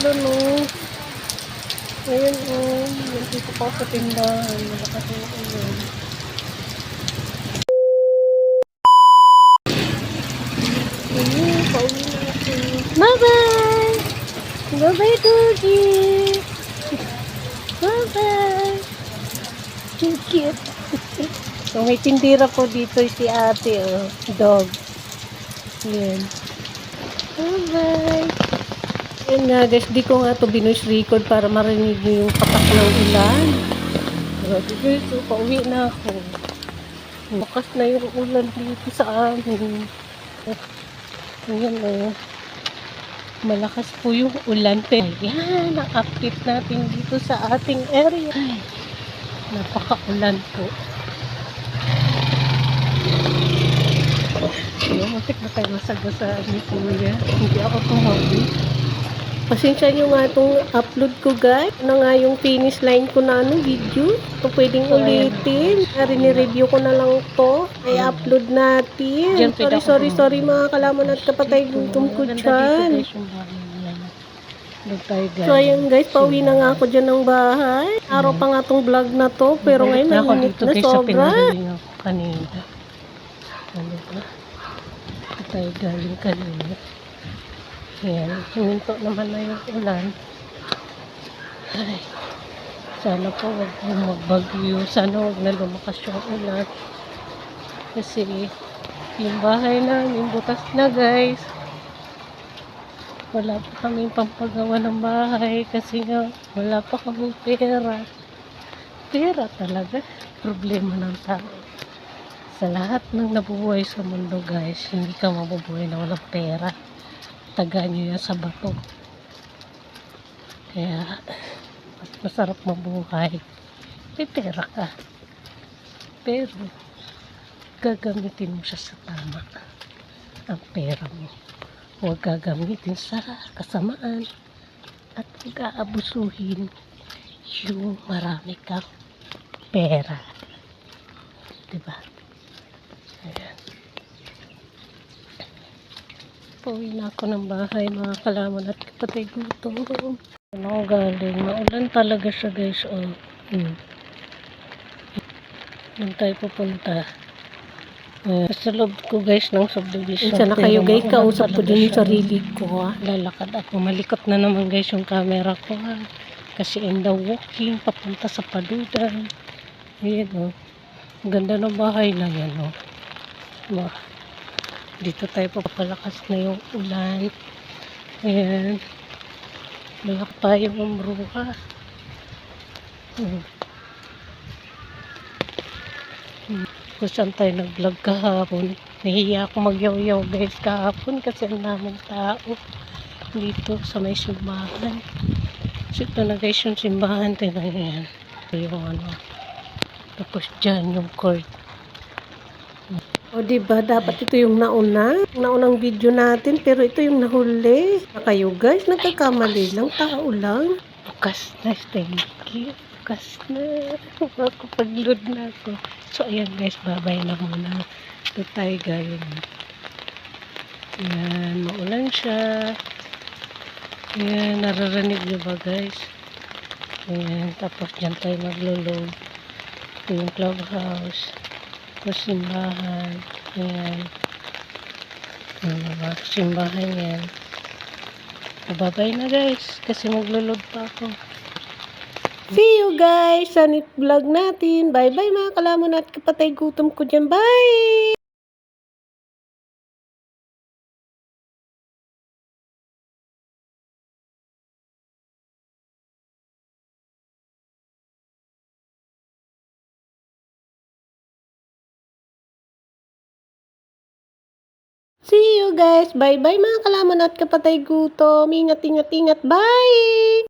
ulan oh. Ayan oh. Nandito pa ako sa tindahan. Malakas yung ulan. Ayun, pauwi na ako. Bye-bye! Bye-bye, Doggy! Bye-bye! Cute! So, may tindira po dito si ate, oh. Dog. Ayan. Bye-bye! Ayan nga guys, di ko nga ito binoise record para marinig nyo yung patak ng ulan. Grabe guys, so, pauwi na ako. Bakas na yung ulan dito sa amin. Ayan oh. Malakas po yung ulan. Pero yan, ang update natin dito sa ating area. Ay, napaka-ulan po. Matik na tayo masagasaan ni Kuya. Hindi ako tumabi. Pasensya nyo nga itong upload ko guys. Ano nga yung finish line ko na video. Ito pwedeng ulitin. Rini-review ko na lang to. Ay upload natin. Sorry mga kalaman at kapatay. Gutom ko dyan. So ayan guys, pauwi na nga ako dyan ng bahay. Araw pa nga tong vlog na to. Pero ngayon nainit na sobra. Kanina. Ano ba? Tayo galing kanina. Ayan, huminto naman na yung ulan. Ay, sana po wag magbagyo. Sana wag na lumakas yung ulan. Kasi yung bahay namin butas na guys. Wala pa kaming pampagawa ng bahay kasi nga wala pa kaming pera. Pera talaga. Problema ng tao. Sa lahat ng nabubuhay sa mundo guys, hindi ka mabubuhay na walang pera. Taga nyo yan sa bato. Kaya mas masarap mabuhay. May pera ka. Pero gagamitin mo siya sa tama. Ang pera mo. Huwag gagamitin sa kasamaan. At huwag aabusuhin yung marami kang pera. Diba? Ayan. Pauwi na ako ng bahay mga kalaman at kapatid gutom. Ano ako galing? Maulan talaga siya guys. Oh. Doon tayo pupunta. Sa loob ko guys ng subdivision. Sana kayo guys, kausap ko din yung sarili ko ha. Lalakad ako. Malikot na naman guys yung camera ko ha. Kasi in the walking, papunta sa paludan. Ayan oh. Ganda ng bahay na yan oh. Dito tayo papalakas na yung ulan. Ayan. Malak tayo ng bruha. Kung saan tayo nag-vlog kahapon. Nahiya ako magyaw-yaw guys kahapon kasi ang daming tao. Dito sa may simbahan. So ito na guys yung simbahan. Tingnan nyo yan. Yung ano. Tapos dyan yung court. O diba, dapat ito yung naunang video natin, pero ito yung nahuli. Kayo guys, nagkakamali lang, tao lang. Bukas na, thank you. Bukas na. Makapag-load na ako. So ayan guys, babay na muna. Ito tayo galing. Ayan, maulan siya. Ayan, nararanig nyo ba guys? Ayan, tapos dyan tayo maglo-load. Ito yung clubhouse. Simbahan. Ayan. Mga simbahan yan. Babay na guys. Kasi maglulod pa ako. See you guys sa next vlog natin. Bye bye mga kalamon at kapatay. Gutom ko dyan. Bye! See you guys. Bye bye mga kalamon at kapatay. Gutom. Ingat. Bye!